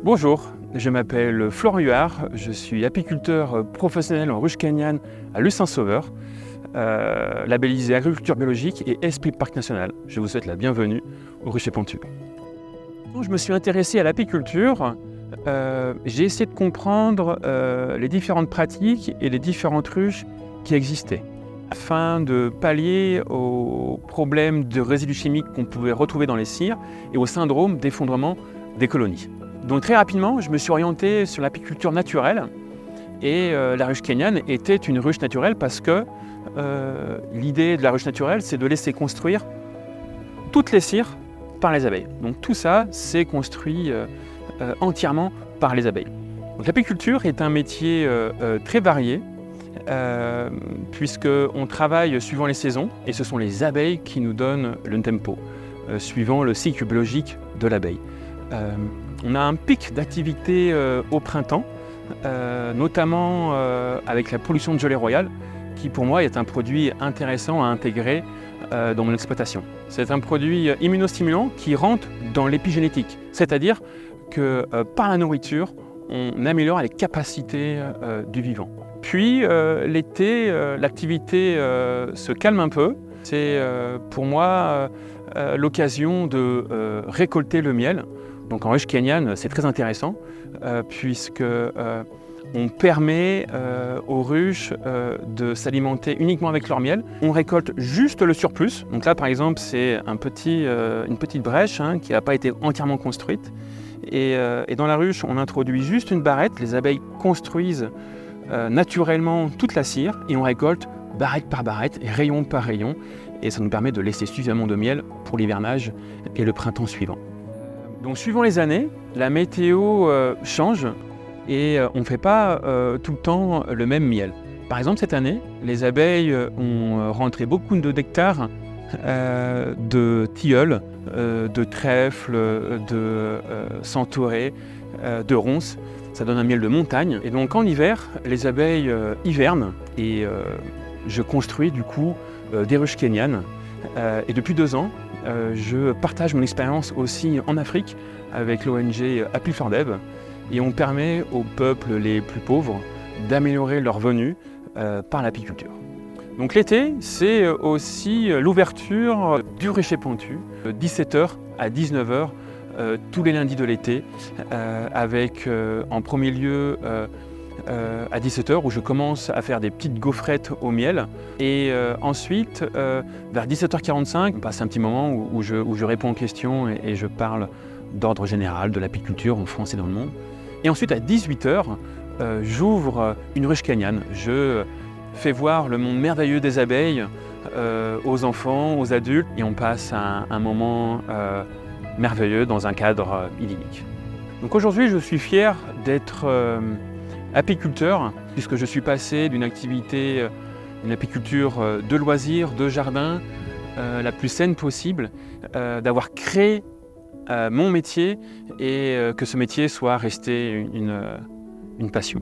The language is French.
Bonjour, je m'appelle Florent Huard, je suis apiculteur professionnel en ruche kényane à Luçon-Sauveur, labellisé agriculture biologique et esprit parc national. Je vous souhaite la bienvenue au Rucher Pontue. Je me suis intéressé à l'apiculture, j'ai essayé de comprendre les différentes pratiques et les différentes ruches qui existaient, afin de pallier aux problèmes de résidus chimiques qu'on pouvait retrouver dans les cires et au syndrome d'effondrement des colonies. Donc très rapidement, je me suis orienté sur l'apiculture naturelle et la ruche kényane était une ruche naturelle parce que l'idée de la ruche naturelle, c'est de laisser construire toutes les cires par les abeilles. Donc tout ça, c'est construit entièrement par les abeilles. Donc l'apiculture est un métier très varié puisqu'on travaille suivant les saisons et ce sont les abeilles qui nous donnent le tempo, suivant le cycle biologique de l'abeille. On a un pic d'activité au printemps, notamment avec la pollution de gelée royale, qui pour moi est un produit intéressant à intégrer dans mon exploitation. C'est un produit immunostimulant qui rentre dans l'épigénétique, c'est-à-dire que par la nourriture, on améliore les capacités du vivant. Puis l'été, l'activité se calme un peu. C'est pour moi l'occasion de récolter le miel. Donc en ruche kényane, c'est très intéressant puisque on permet aux ruches de s'alimenter uniquement avec leur miel. On récolte juste le surplus. Donc là, par exemple, c'est une petite brèche qui n'a pas été entièrement construite. Et dans la ruche, on introduit juste une barrette. Les abeilles construisent naturellement toute la cire et on récolte barrette par barrette et rayon par rayon. Et ça nous permet de laisser suffisamment de miel pour l'hivernage et le printemps suivant. Donc suivant les années, la météo change et on ne fait pas tout le temps le même miel. Par exemple, cette année, les abeilles ont rentré beaucoup d'hectares de tilleuls, de trèfles, de centaurées, de ronces. Ça donne un miel de montagne. Et donc en hiver, les abeilles hivernent et je construis du coup des ruches kényanes. Et depuis 2 ans, je partage mon expérience aussi en Afrique avec l'ONG Apifordeb et on permet aux peuples les plus pauvres d'améliorer leur revenu par l'apiculture. Donc l'été, c'est aussi l'ouverture du Rucher Pontue, de 17h à 19h tous les lundis de l'été, avec en premier lieu à 17h où je commence à faire des petites gaufrettes au miel et ensuite vers 17h45 on passe un petit moment où je réponds aux questions et je parle d'ordre général de l'apiculture en France et dans le monde. Et ensuite à 18h j'ouvre une ruche kényane. Je fais voir le monde merveilleux des abeilles aux enfants, aux adultes et on passe un moment merveilleux dans un cadre idyllique. Donc aujourd'hui je suis fier d'être apiculteur, puisque je suis passé d'une activité, une apiculture de loisirs, de jardin, la plus saine possible, d'avoir créé mon métier et que ce métier soit resté une passion.